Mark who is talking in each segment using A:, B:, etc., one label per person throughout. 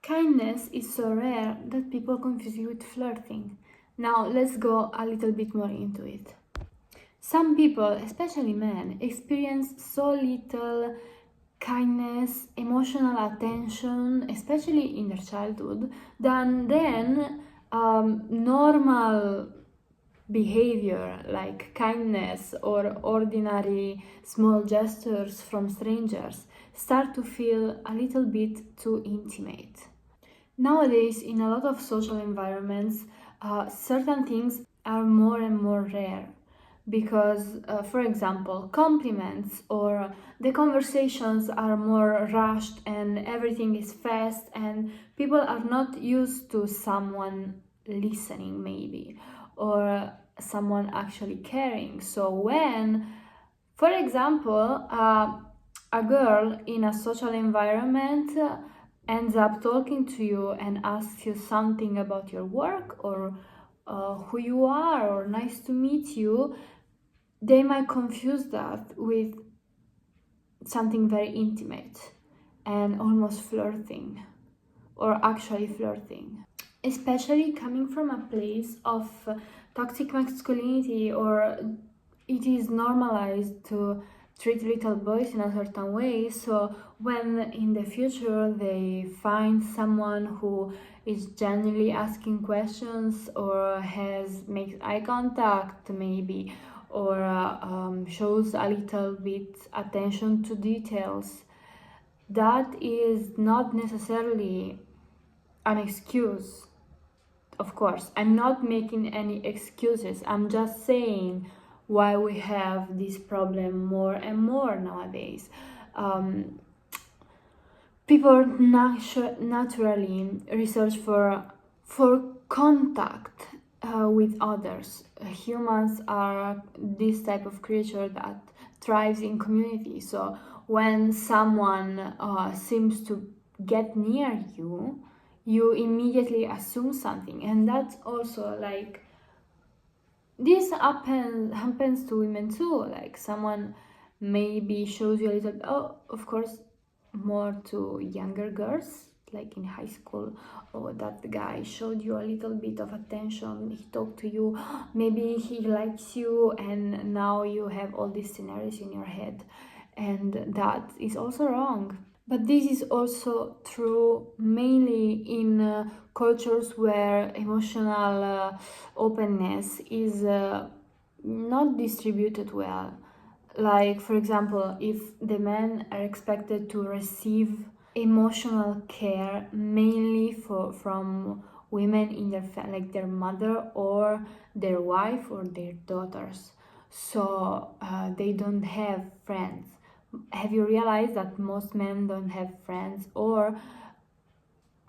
A: Kindness is so rare that people confuse it with flirting. Now, let's go a little bit more into it. Some people, especially men, experience so little kindness, emotional attention, especially in their childhood, than then normal behavior like kindness or ordinary small gestures from strangers start to feel a little bit too intimate. Nowadays, in a lot of social environments, certain things are more and more rare because, for example, compliments or the conversations are more rushed and everything is fast, and people are not used to someone listening, maybe, or someone actually caring. So, when, for example, a girl in a social environment ends up talking to you and asks you something about your work or who you are or nice to meet you, they might confuse that with something very intimate and almost flirting or actually flirting. Especially coming from a place of toxic masculinity, or it is normalized to treat little boys in a certain way. So when in the future they find someone who is genuinely asking questions or makes eye contact maybe, or shows a little bit attention to details, that is not necessarily an excuse. Of course, I'm not making any excuses. I'm just saying why we have this problem more and more nowadays. People naturally research for contact with others. Humans are this type of creature that thrives in community. So when someone seems to get near you, you immediately assume something, and that's also like this happens to women too. Like someone maybe shows you a little, oh, of course, more to younger girls, like in high school. Oh, that guy showed you a little bit of attention, he talked to you, maybe he likes you, and now you have all these scenarios in your head, and that is also wrong. But this is also true mainly in cultures where emotional openness is not distributed well. Like, for example, if the men are expected to receive emotional care mainly from women in their like their mother or their wife or their daughters, so they don't have friends. Have you realized that most men don't have friends, or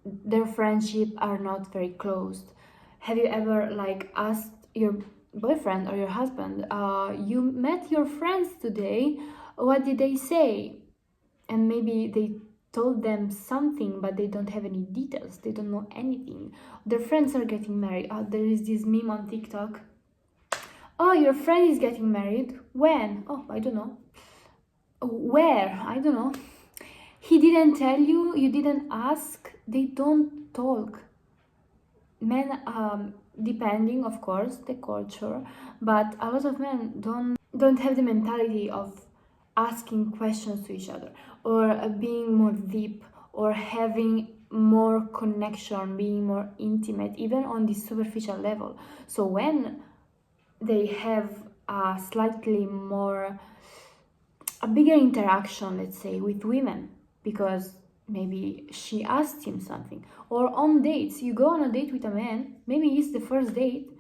A: their friendship are not very close? Have you ever like asked your boyfriend or your husband, you met your friends today, what did they say? And maybe they told them something, but they don't have any details, they don't know anything. Their friends are getting married. There is this meme on TikTok, oh, your friend is getting married, when? Oh, I don't know. Where? I don't know. He didn't tell you, you didn't ask, they don't talk. Men, depending of course the culture, but a lot of men don't have the mentality of asking questions to each other, or being more deep, or having more connection, being more intimate, even on this superficial level. So when they have a bigger interaction, let's say, with women, because maybe she asked him something, or on dates, you go on a date with a man, maybe it's the first date,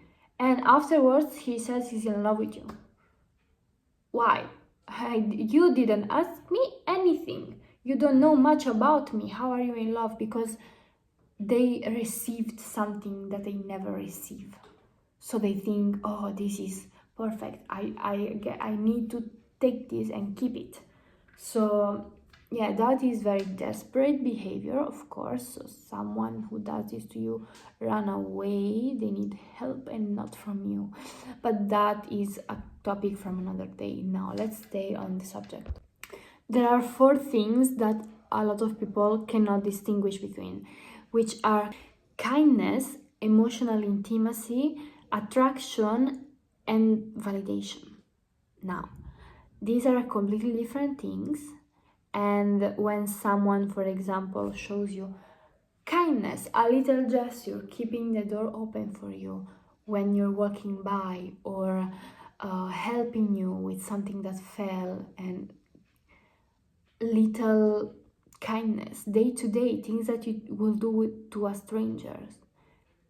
A: and afterwards he says he's in love with you. Why? You didn't ask me anything, you don't know much about me, how are you in love? Because they received something that they never receive, so they think, oh, this is perfect, I need to take this and keep it. So yeah, that is very desperate behavior, of course. So someone who does this to you, run away, they need help and not from you. But that is a topic from another day. Now let's stay on the subject. There are 4 things that a lot of people cannot distinguish between. which are kindness, emotional intimacy, attraction, and validation. Now, these are completely different things, and when someone, for example, shows you kindness, a little gesture, keeping the door open for you when you're walking by, or helping you with something that fell, and little kindness, day to day, things that you will do to a stranger,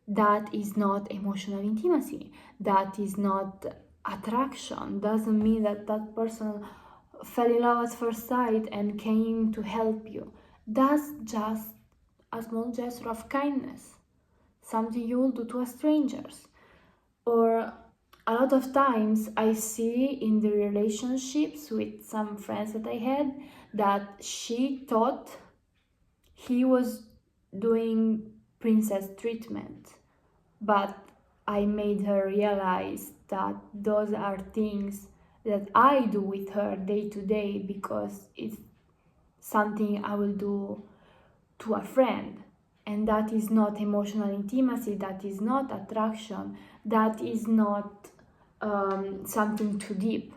A: that is not emotional intimacy, that is not attraction. Doesn't mean that that person fell in love at first sight and came to help you. That's just a small gesture of kindness, something you will do to a strangers. Or a lot of times I see in the relationships with some friends that I had that she thought he was doing princess treatment, but I made her realize that those are things that I do with her day to day, because it's something I will do to a friend. And that is not emotional intimacy, that is not attraction, that is not something too deep.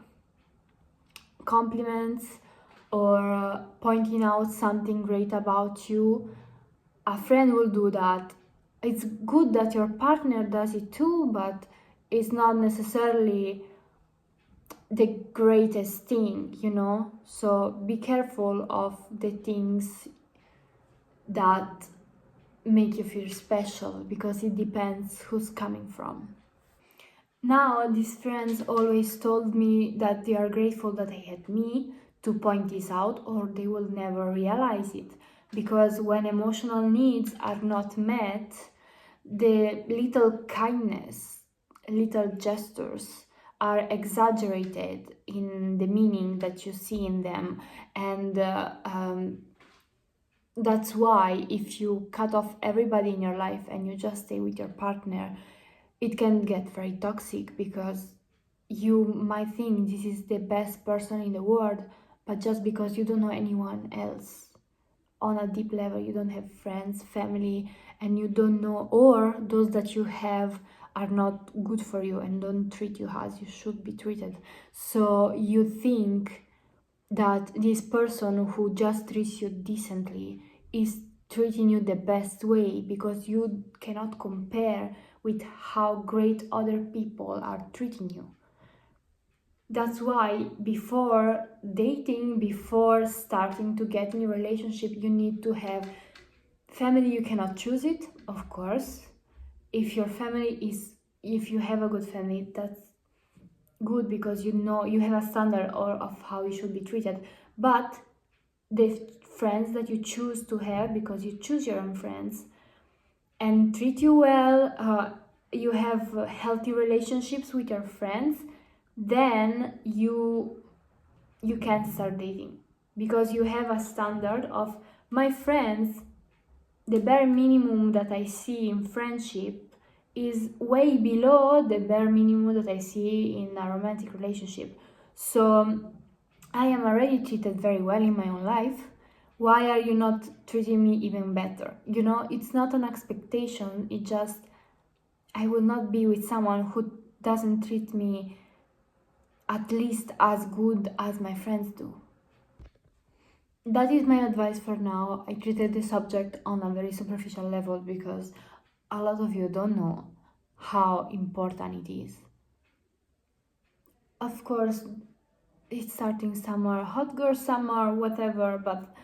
A: Compliments or pointing out something great about you, a friend will do that. It's good that your partner does it too, but it's not necessarily the greatest thing, you know? So be careful of the things that make you feel special, because it depends who's coming from. Now, these friends always told me that they are grateful that they had me to point this out, or they will never realize it. Because when emotional needs are not met, the little kindness, little gestures are exaggerated in the meaning that you see in them. And that's why if you cut off everybody in your life and you just stay with your partner, it can get very toxic, because you might think this is the best person in the world, but just because you don't know anyone else on a deep level, you don't have friends, family, and you don't know, or those that you have are not good for you and don't treat you as you should be treated. So you think that this person who just treats you decently is treating you the best way, because you cannot compare with how great other people are treating you. That's why before dating, before starting to get in a relationship, you need to have family. You cannot choose it, of course. If your family is, if you have a good family, that's good, because you know you have a standard or of how you should be treated. But the friends that you choose to have, because you choose your own friends and treat you well, you have healthy relationships with your friends, then you can start dating, because you have a standard of, my friends, the bare minimum that I see in friendship is way below the bare minimum that I see in a romantic relationship. So I am already treated very well in my own life. Why are you not treating me even better? You know, it's not an expectation, it just, I will not be with someone who doesn't treat me at least as good as my friends do. That is my advice for now. I treated the subject on a very superficial level, because a lot of you don't know how important it is. Of course, it's starting summer, hot girl summer, whatever, but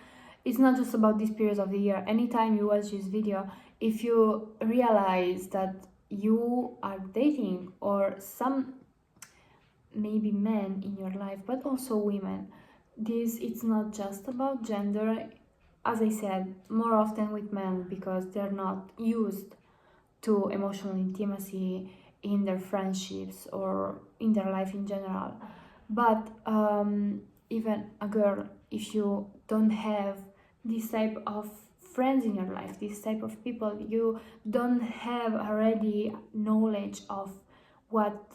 A: it's not just about this period of the year. Anytime you watch this video, if you realize that you are dating, or some maybe men in your life, but also women, this, it's not just about gender. As I said, more often with men, because they're not used to emotional intimacy in their friendships or in their life in general. But even a girl, if you don't have this type of friends in your life, this type of people, you don't have already knowledge of what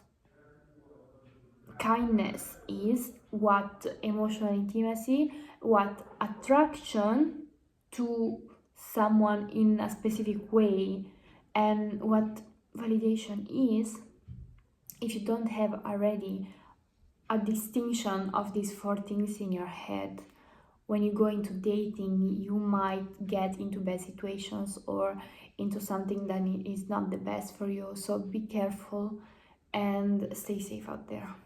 A: kindness is, what emotional intimacy, what attraction to someone in a specific way. And what validation is, if you don't have already a distinction of these four things in your head, when you go into dating, you might get into bad situations or into something that is not the best for you. So be careful and stay safe out there.